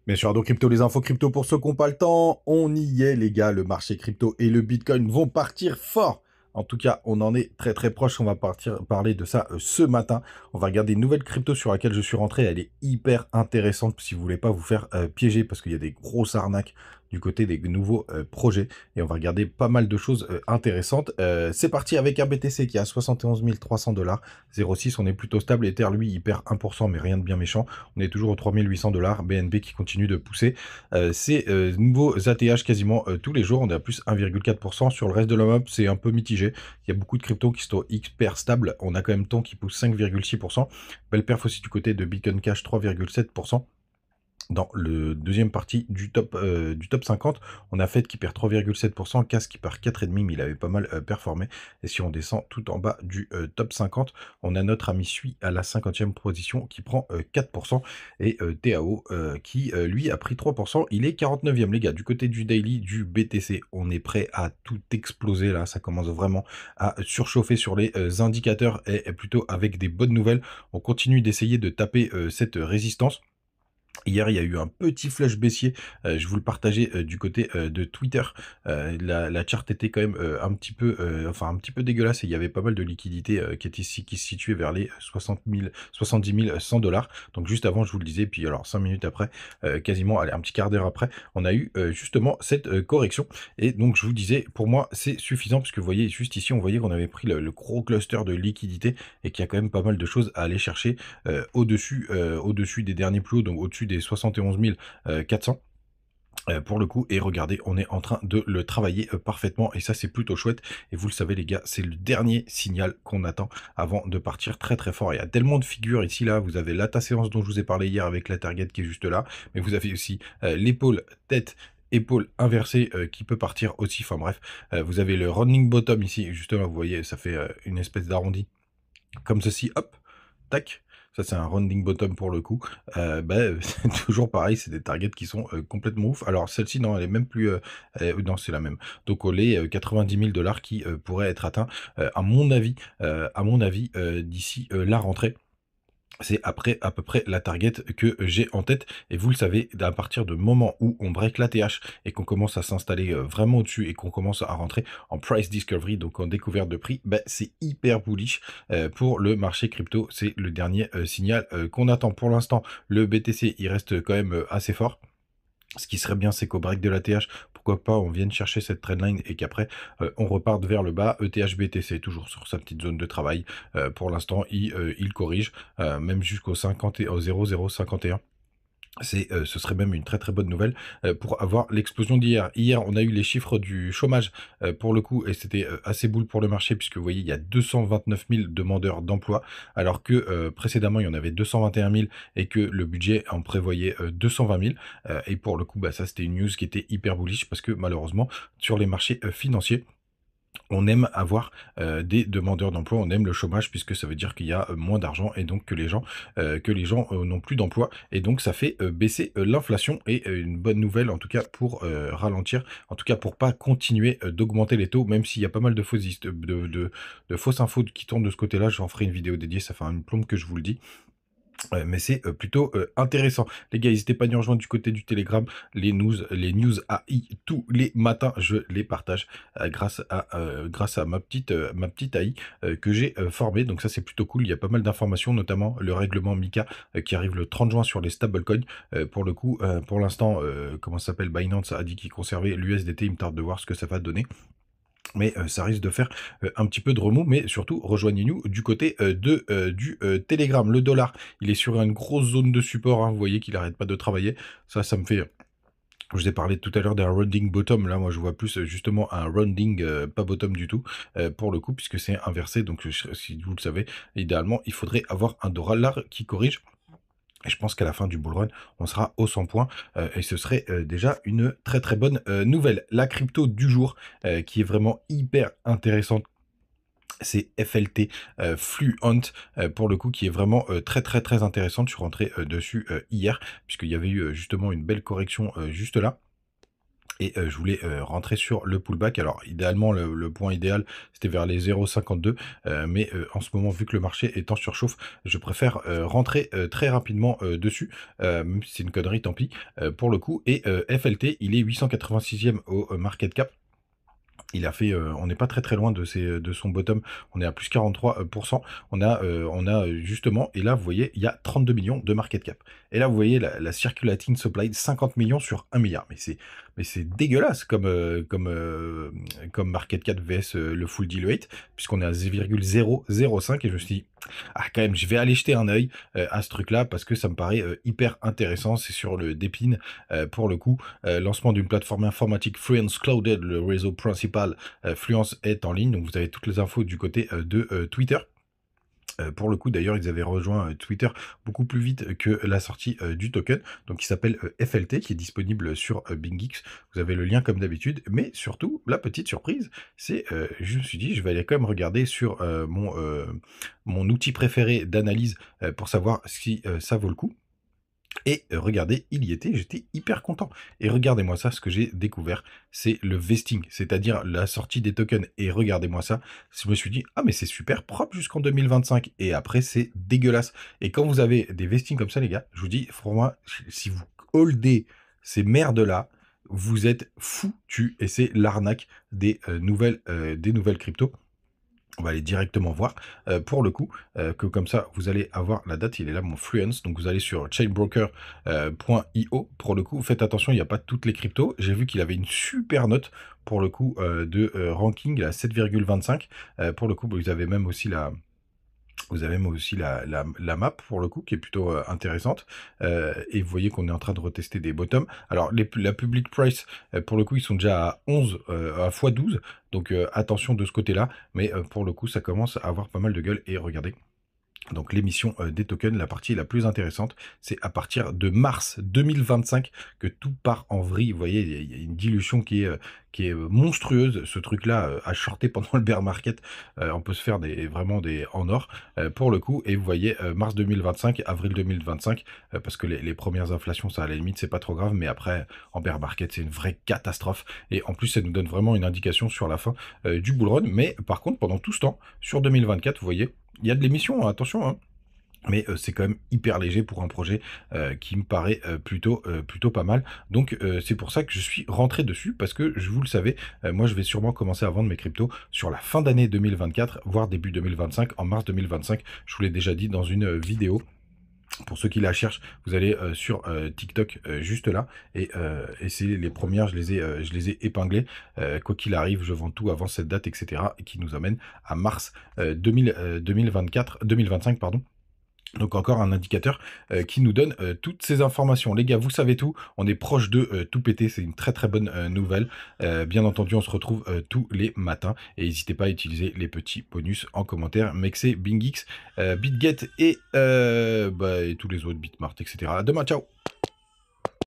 Bien sûr, donc crypto, les infos crypto pour ceux qui n'ont pas le temps, on y est les gars, le marché crypto et le Bitcoin vont partir fort. En tout cas, on en est très très proche, on va parler de ça ce matin. On va regarder une nouvelle crypto sur laquelle je suis rentré, elle est hyper intéressante si vous voulez pas vous faire piéger parce qu'il y a des grosses arnaques du côté des nouveaux projets et on va regarder pas mal de choses intéressantes. C'est parti avec un BTC qui est à 71 300 $, 0,6, on est plutôt stable, Ether lui il perd 1% mais rien de bien méchant. On est toujours aux 3800 $, BNB qui continue de pousser. C'est nouveaux ATH quasiment tous les jours, on est à plus 1,4%. Sur le reste de la map, c'est un peu mitigé. Il y a beaucoup de cryptos qui sont hyper stables. On a quand même Ton qui pousse 5,6%. Belle perf aussi du côté de Bitcoin Cash 3,7%. Dans le deuxième partie du top 50, on a Fed qui perd 3,7%, Cas qui perd 4,5%, mais il avait pas mal performé. Et si on descend tout en bas du top 50, on a notre ami Sui à la 50e position qui prend 4%. Et TAO qui, lui, a pris 3%. Il est 49e, les gars. Du côté du daily, du BTC, on est prêt à tout exploser, là. Ça commence vraiment à surchauffer sur les indicateurs et plutôt avec des bonnes nouvelles. On continue d'essayer de taper cette résistance. Hier, il y a eu un petit flash baissier, je vous le partageais du côté de Twitter. La charte était quand même un petit peu dégueulasse et il y avait pas mal de liquidités qui se situaient vers les 60 000, 70 100 $. Donc juste avant, je vous le disais, puis alors 5 minutes après, quasiment, allez, un petit quart d'heure après, on a eu justement cette correction. Et donc je vous disais, pour moi, c'est suffisant parce que vous voyez, juste ici, on voyait qu'on avait pris le gros cluster de liquidités et qu'il y a quand même pas mal de choses à aller chercher au-dessus des derniers plus hauts, donc au-dessus des 71 400. Pour le coup, et regardez, on est en train de le travailler parfaitement, et ça c'est plutôt chouette, et vous le savez les gars, c'est le dernier signal qu'on attend avant de partir très très fort. Il y a tellement de figures ici, là, vous avez l'ATA séance dont je vous ai parlé hier avec la target qui est juste là, mais vous avez aussi l'épaule, tête, épaule inversée qui peut partir aussi, enfin bref, vous avez le running bottom ici, justement, vous voyez, ça fait une espèce d'arrondi, comme ceci, hop, tac. Ça, c'est un rounding bottom pour le coup. C'est toujours pareil, c'est des targets qui sont complètement ouf. Alors, celle-ci, non, elle est même plus... non, c'est la même. Donc, les 90 000 $ qui pourraient être atteints, à mon avis d'ici la rentrée. C'est après à peu près la target que j'ai en tête. Et vous le savez, à partir du moment où on break l'ATH et qu'on commence à s'installer vraiment au-dessus et qu'on commence à rentrer en price discovery, donc en découverte de prix, c'est hyper bullish pour le marché crypto. C'est le dernier signal qu'on attend. Pour l'instant, le BTC, il reste quand même assez fort. Ce qui serait bien, c'est qu'au break de l'ATH, pourquoi pas, on vienne chercher cette trendline et qu'après, on reparte vers le bas. ETH-BTC, toujours sur sa petite zone de travail. Pour l'instant, il corrige, même jusqu'au 50 au 0,051. Ce serait même une très très bonne nouvelle pour avoir l'explosion d'hier. Hier, on a eu les chiffres du chômage pour le coup et c'était assez boule pour le marché puisque vous voyez, il y a 229 000 demandeurs d'emploi alors que précédemment, il y en avait 221 000 et que le budget en prévoyait 220 000. Et pour le coup, ça c'était une news qui était hyper bullish parce que malheureusement, sur les marchés financiers, on aime avoir des demandeurs d'emploi, on aime le chômage puisque ça veut dire qu'il y a moins d'argent et donc que les gens n'ont plus d'emploi et donc ça fait baisser l'inflation et une bonne nouvelle en tout cas pour ralentir, en tout cas pour pas continuer d'augmenter les taux, même s'il y a pas mal de fausses infos qui tournent de ce côté-là. J'en ferai une vidéo dédiée, ça fait une plombe que je vous le dis. Mais c'est plutôt intéressant. Les gars, n'hésitez pas à nous rejoindre du côté du Telegram. Les news AI, tous les matins, je les partage grâce à ma petite AI que j'ai formée. Donc ça, c'est plutôt cool. Il y a pas mal d'informations, notamment le règlement MiCA qui arrive le 30 juin sur les stablecoins. Pour le coup, pour l'instant, comment ça s'appelle, Binance a dit qu'il conservait l'USDT. Il me tarde de voir ce que ça va donner. Mais ça risque de faire un petit peu de remous, mais surtout rejoignez-nous du côté du Telegram. Le dollar, il est sur une grosse zone de support, hein, vous voyez qu'il n'arrête pas de travailler. Ça me fait... Je vous ai parlé tout à l'heure d'un rounding bottom, là moi je vois plus justement un rounding pas bottom du tout, pour le coup, puisque c'est inversé, donc si vous le savez, idéalement il faudrait avoir un dollar qui corrige. Et je pense qu'à la fin du bull run, on sera au 100 points et ce serait déjà une très très bonne nouvelle. La crypto du jour qui est vraiment hyper intéressante, c'est FLT Fluent pour le coup, qui est vraiment très très très intéressante. Je suis rentré dessus hier puisqu'il y avait eu justement une belle correction juste là. Et je voulais rentrer sur le pullback. Alors idéalement, le point idéal, c'était vers les 0,52, mais en ce moment, vu que le marché est en surchauffe, je préfère rentrer très rapidement dessus, même si c'est une connerie, tant pis, pour le coup. Et FLT, il est 886e au market cap. Il a fait, on n'est pas très loin de son bottom, on est à plus 43%. On a justement, et là vous voyez, il y a 32 millions de market cap. Et là vous voyez la circulating supply, 50 millions sur 1 milliard. Mais c'est dégueulasse comme market cap vs le full deal rate, puisqu'on est à 0,005, et je me suis dit, ah quand même, je vais aller jeter un œil à ce truc-là, parce que ça me paraît hyper intéressant. C'est sur le Depin, pour le coup. Lancement d'une plateforme informatique Fluence Clouded, le réseau principal Fluence est en ligne. Donc vous avez toutes les infos du côté de Twitter. Pour le coup, d'ailleurs, ils avaient rejoint Twitter beaucoup plus vite que la sortie du token, donc il s'appelle FLT, qui est disponible sur BingX. Vous avez le lien comme d'habitude, mais surtout, la petite surprise, c'est, je me suis dit, je vais aller quand même regarder sur mon outil préféré d'analyse pour savoir si ça vaut le coup. Et regardez, il y était, j'étais hyper content. Et regardez-moi ça, ce que j'ai découvert, c'est le vesting, c'est-à-dire la sortie des tokens. Et regardez-moi ça, je me suis dit, ah mais c'est super propre jusqu'en 2025. Et après, c'est dégueulasse. Et quand vous avez des vestings comme ça, les gars, je vous dis, pour moi, si vous holdez ces merdes-là, vous êtes foutus. Et c'est l'arnaque des nouvelles cryptos. On va aller directement voir, pour le coup, que comme ça, vous allez avoir la date. Il est là, mon Fluence. Donc, vous allez sur chainbroker.io. Pour le coup, faites attention, il n'y a pas toutes les cryptos. J'ai vu qu'il avait une super note, pour le coup, de ranking, à 7,25. Pour le coup, vous avez même aussi la map, pour le coup, qui est plutôt intéressante. Et vous voyez qu'on est en train de retester des bottoms. Alors, la public price, pour le coup, ils sont déjà à 11, à x12. Donc, attention de ce côté-là. Mais pour le coup, ça commence à avoir pas mal de gueule. Et regardez. Donc l'émission des tokens, la partie la plus intéressante, c'est à partir de mars 2025 que tout part en vrille. Vous voyez, il y a une dilution qui est monstrueuse. Ce truc-là, à shorter pendant le bear market, on peut se faire vraiment des en or, pour le coup. Et vous voyez, mars 2025, avril 2025, parce que les premières inflations, ça à la limite, c'est pas trop grave, mais après, en bear market, c'est une vraie catastrophe. Et en plus, ça nous donne vraiment une indication sur la fin du bull run. Mais par contre, pendant tout ce temps, sur 2024, vous voyez, il y a de l'émission, hein, attention, hein. Mais c'est quand même hyper léger pour un projet qui me paraît plutôt pas mal. Donc c'est pour ça que je suis rentré dessus, parce que vous le savez, moi je vais sûrement commencer à vendre mes cryptos sur la fin d'année 2024, voire début 2025, en mars 2025. Je vous l'ai déjà dit dans une vidéo. Pour ceux qui la cherchent, vous allez sur TikTok, juste là, et c'est les premières, je les ai épinglées. Quoi qu'il arrive, je vends tout avant cette date, etc. Et qui nous amène à mars 2025, pardon. Donc encore un indicateur qui nous donne toutes ces informations. Les gars, vous savez tout, on est proche de tout péter, c'est une très bonne nouvelle. Bien entendu, on se retrouve tous les matins, et n'hésitez pas à utiliser les petits bonus en commentaire. Mexé, BingX, BitGet et tous les autres, Bitmart, etc. À demain, ciao.